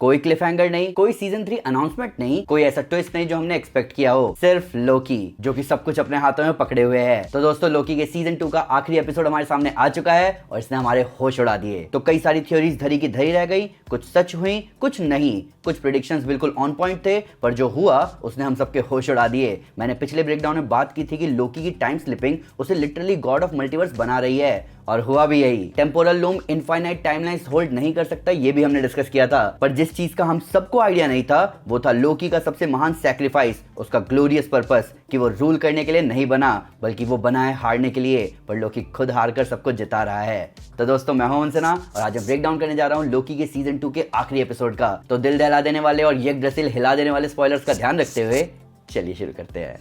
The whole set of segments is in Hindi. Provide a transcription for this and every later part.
कोई क्लिफ हैंगर नहीं, कोई सीजन 3 अनाउंसमेंट नहीं, कोई ऐसा ट्विस्ट नहीं जो हमने एक्सपेक्ट किया हो। सिर्फ लोकी जो कि सब कुछ अपने हाथों में पकड़े हुए है। तो दोस्तों, लोकी के सीजन 2 का आखिरी एपिसोड हमारे सामने आ चुका है और इसने हमारे होश उड़ा दिए। तो कई सारी थ्योरीज धरी की धरी रह गई, कुछ सच हुई, कुछ नहीं, कुछ प्रेडिक्शंस बिल्कुल ऑन पॉइंट थे, पर जो हुआ उसने हम सबके होश उड़ा दिए। मैंने पिछले ब्रेकडाउन में बात की थी कि लोकी की टाइम स्लिपिंग उसे लिटरली गॉड ऑफ मल्टीवर्स बना रही है, और हुआ भी यही। Temporal loom infinite timelines hold नहीं कर सकता, ये भी हमने डिस्कस किया था। पर जिस चीज का हम सबको आइडिया नहीं था वो था लोकी का सबसे महान सैक्रिफाइस, उसका ग्लोरियस पर्पस कि वो रूल करने के लिए नहीं बना, बल्कि वो बना है हारने के लिए। पर लोकी खुद हार कर सबको जिता रहा है। तो दोस्तों, मैं हूं अंसना और आज मैं ब्रेक डाउन करने जा रहा हूं लोकी के सीजन 2 के आखिरी एपिसोड का। तो दिल दहला देने वाले और यग्द्रसिल हिला देने वाले स्पॉयलर्स का ध्यान रखते हुए चलिए शुरू करते हैं।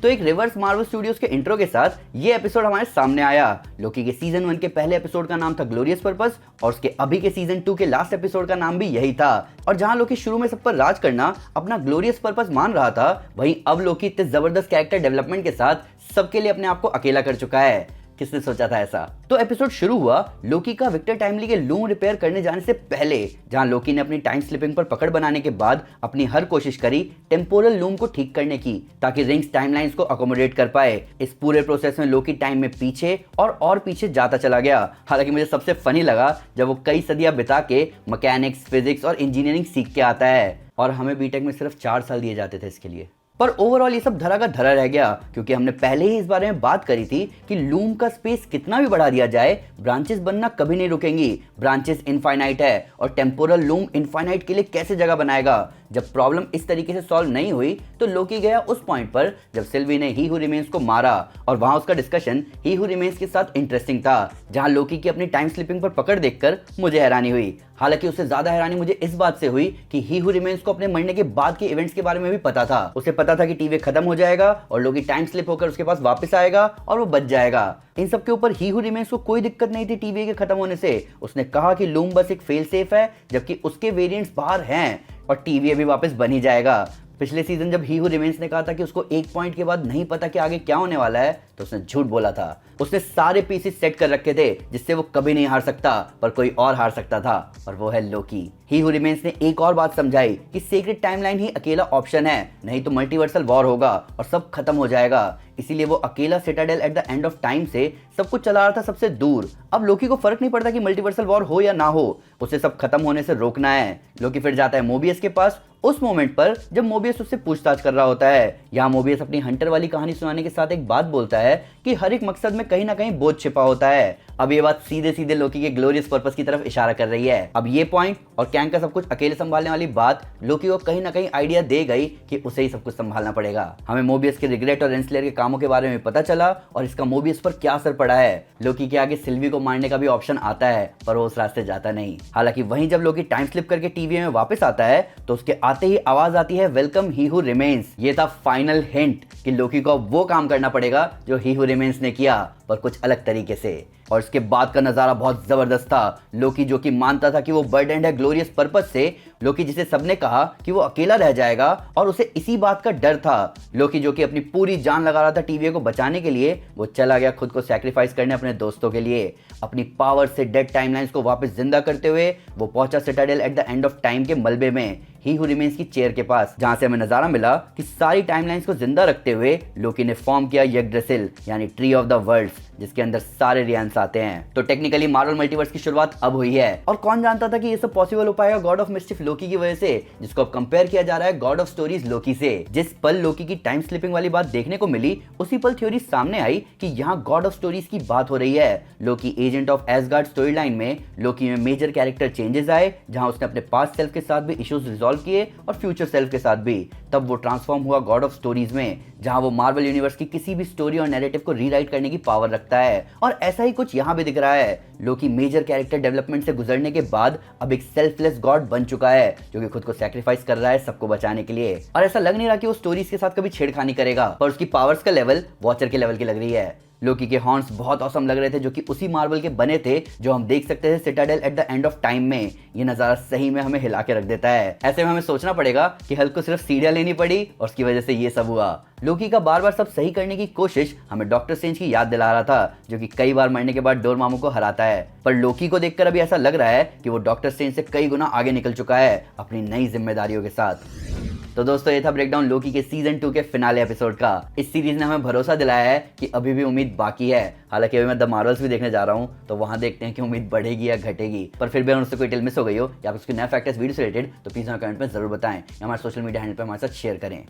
तो एक रिवर्स मार्वल स्टूडियोज के इंट्रो के साथ ये एपिसोड हमारे सामने आया। लोकी के सीजन 1 के पहले एपिसोड का नाम था ग्लोरियस पर्पस और उसके अभी के सीजन 2 के लास्ट एपिसोड का नाम भी यही था। और जहां लोकी शुरू में सब पर राज करना अपना ग्लोरियस पर्पस मान रहा था, वहीं अब लोकी इतने जबरदस्त कैरेक्टर डेवलपमेंट के साथ सबके लिए अपने आप को अकेला कर चुका है। किसने सोचा था ऐसा? तो एपिसोड शुरू हुआ लोकी का विक्टर टाइमली के लूम रिपेयर करने जाने से पहले, जहां लोकी ने अपनी टाइम स्लिपिंग पर पकड़ बनाने के बाद अपनी हर कोशिश करी टेम्पोरल लूम को ठीक करने की, ताकि रिंग्स टाइमलाइंस को अकोमोडेट कर पाए। इस पूरे प्रोसेस में लोकी टाइम में पीछे और पीछे जाता चला गया। हालांकि मुझे सबसे फनी लगा जब वो कई सदियां बिता के मैकेनिक्स, फिजिक्स और इंजीनियरिंग सीख के आता है, और हमें बीटेक में सिर्फ 4 साल दिए जाते थे इसके लिए। पर ओवरऑल ये सब धरा का धरा रह गया, क्योंकि हमने पहले ही इस बारे में बात करी थी कि लूम का स्पेस कितना भी बढ़ा दिया जाए, ब्रांचेस बनना कभी नहीं रुकेंगी। ब्रांचेस इनफाइनाइट है और टेम्पोरल लूम इनफाइनाइट के लिए कैसे जगह बनाएगा। जब प्रॉब्लम इस तरीके से सॉल्व नहीं हुई तो लोकी गया उस पॉइंट पर जब सिल्वी ने ही हू रिमेन्स को मारा, और वहां उसका डिस्कशन ही हू रिमेन्स के साथ इंटरेस्टिंग था, जहां लोकी की अपनी टाइम स्लिपिंग पर पकड़ देखकर मुझे हैरानी हुई। हालांकि उससे ज्यादा हैरानी मुझे इस बात से हुई कि ही हू रिमेन्स को अपने मरने के बाद के इवेंट्स के बारे में भी पता था। उसे पता था कि टीवी खत्म हो जाएगा और लोकी टाइम स्लिप होकर उसके पास वापस आएगा और वो बच जाएगा। इन सब के ऊपर ही हू रिमेन्स को कोई दिक्कत नहीं थी टीवी के खत्म होने से। उसने कहा कि लूम बस एक फेल सेफ है, जबकि उसके वेरिएंट्स बाहर हैं और टीवी अभी वापस बन ही जाएगा। पिछले सीजन जब ही हू रिमेन्स ने कहा था कि उसको एक पॉइंट के बाद नहीं पता कि आगे क्या होने वाला है, तो उसने झूठ बोला था। उसने सारे पीसेस सेट कर रखे थे जिससे वो कभी नहीं हार सकता, पर कोई और हार सकता था, और वो है लोकी। ही हू रिमेन्स ने एक और बात समझाई कि सीक्रेट टाइमलाइन ही अकेला ऑप्शन है, नहीं तो मल्टीवर्सल वॉर होगा और सब खत्म हो जाएगा। इसीलिए वो अकेला Citadel at the end of time से सब कुछ चला रहा था सबसे दूर। अब लोकी को फर्क नहीं पड़ता कि मल्टीवर्सल वॉर हो या ना हो, उसे सब खत्म होने से रोकना है। लोकी फिर जाता है मोबियस के पास उस मोमेंट पर जब मोबियस उससे पूछताछ कर रहा होता है। यहाँ मोबियस अपनी हंटर वाली कहानी सुनाने के साथ एक बात बोलता है कि हर एक मकसद में कहीं ना कहीं बोझ छिपा होता है। अब ये बात सीधे सीधे लोकी के ग्लोरियस पर्पस की तरफ इशारा कर रही है। अब ये पॉइंट और कैंग का सब कुछ अकेले संभालने वाली बात लोकी को कहीं ना कहीं आइडिया दे गई कि उसे ही सब कुछ संभालना पड़ेगा। हमें मोबियस के रिग्रेट और रेंसलेयर के कामों के बारे में पता चला और इसका मोबियस पर क्या असर पड़ा है। लोकी के आगे सिल्वी को मारने का भी ऑप्शन आता है, पर वो उस रास्ते जाता नहीं। हालांकि वहीं जब लोकी टाइम स्लिप करके टीवी में वापस आता है तो उसके आते ही आवाज आती है वेलकम ही हू रिमेन्स। ये था फाइनल हिंट कि लोकी को वो काम करना पड़ेगा जो ही हू रिमेन्स ने किया, पर कुछ अलग तरीके से। और इसके बाद का नजारा बहुत जबरदस्त था। लोकी जो कि मानता था कि वो बर्डन्ड है ग्लोरियस पर्पस से, लोकी जिसे सबने कहा कि वो अकेला रह जाएगा और उसे इसी बात का डर था। लोकी जो कि अपनी पूरी जान लगा रहा था टीवी को बचाने के लिए, वो चला गया खुद को सैक्रिफाइस करने अपने दोस्तों के लिए। अपनी पावर से डेड टाइमलाइंस को वापस जिंदा करते हुए वो पहुंचा Citadel at the end of time के मलबे में, ही हू रिमेन्स की चेयर के पास, जहां से हमें नजारा मिला कि सारी टाइमलाइंस को जिंदा रखते हुए लोकी ने फॉर्म किया यग्द्रसिल, यानी ट्री ऑफ द वर्ल्ड्स, जिसके अंदर सारे रियंस आते हैं। तो टेक्निकली मार्वल मल्टीवर्स की शुरुआत अब हुई है, और कौन जानता था कि ये सब पॉसिबल हो पाएगा गॉड ऑफ मिस्चिफ लोकी की वजह से, जिसको अब कंपेयर किया जा रहा है गॉड ऑफ स्टोरीज लोकी से। जिस पल लोकी की टाइम स्लिपिंग वाली बात देखने को मिली, उसी पल थ्योरी सामने आई कि यहाँ गॉड ऑफ स्टोरीज की बात हो रही है। Loki agent of Asgard story line में लोकी में मेजर कैरेक्टर चेंजेस आए, जहां उसने अपने पास्ट सेल्फ के साथ भी इश्यूज रिजॉल्व किए और फ्यूचर सेल्फ के साथ भी। तब वो ट्रांसफॉर्म हुआ गॉड ऑफ स्टोरीज में, जहां वो मार्वल यूनिवर्स की किसी भी स्टोरी और नैरेटिव को रीराइट करने की पावर रखता है। और ऐसा ही कुछ यहाँ भी दिख रहा है। लोकी मेजर कैरेक्टर डेवलपमेंट से गुजरने के बाद अब एक सेल्फलेस गॉड बन चुका है, जो कि खुद को सैक्रिफाइस कर रहा है सबको बचाने के लिए। और ऐसा लग नहीं रहा कि वो स्टोरीज के साथ कभी छेड़खानी करेगा, पर उसकी पावर्स का लेवल वॉचर के लेवल की लग रही है। लोकी के हॉर्न्स बहुत औसम लग रहे थे, जो कि उसी मार्बल के बने थे जो हम देख सकते थे Citadel at the end of time में। ये नजारा सही में हमें हिला के रख देता है। ऐसे में हमें सोचना पड़ेगा कि हल्क को सिर्फ सीढ़ियां लेनी पड़ी और उसकी वजह से ये सब हुआ। लोकी का बार बार सब सही करने की कोशिश हमें डॉक्टर स्ट्रेंज की याद दिला रहा था, जो कि कई बार मरने के बाद डोरमामू को हराता है। पर लोकी को देखकर अभी ऐसा लग रहा है कि वो डॉक्टर स्ट्रेंज से कई गुना आगे निकल चुका है अपनी नई जिम्मेदारियों के साथ। तो दोस्तों, ये था ब्रेकडाउन लोकी के सीजन 2 के फिनाले एपिसोड का। इस सीरीज ने हमें भरोसा दिलाया है कि अभी भी उम्मीद बाकी है। हालांकि अभी मैं द मार्वल्स भी देखने जा रहा हूँ, तो वहां देखते हैं कि उम्मीद बढ़ेगी या घटेगी। पर फिर भी अगर उससे कोई टेल मिस हो गई हो या फिर उसके नए फैक्टर्स वीडियो से रिलेटेड, तो प्लीज हमें कमेंट में जरूर बताएं या हमारे सोशल मीडिया हैंडल पर हमारे साथ शेयर करें।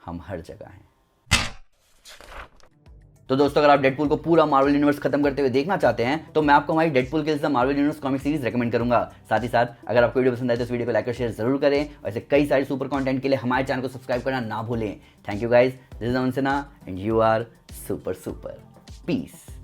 हम हर जगह हैं। तो दोस्तों, अगर आप डेडपूल को पूरा मार्वल यूनिवर्स खत्म करते हुए देखना चाहते हैं, तो मैं आपको हमारी Deadpool kills the Marvel universe comic series recommend करूंगा। साथ ही साथ अगर आपको वीडियो पसंद आए तो इस वीडियो को लाइक और शेयर जरूर करें, और ऐसे कई सारे सुपर कंटेंट के लिए हमारे चैनल को सब्सक्राइब करना ना भूलें। Thank you guys, this is Aman Sinha and you are super super. Piece.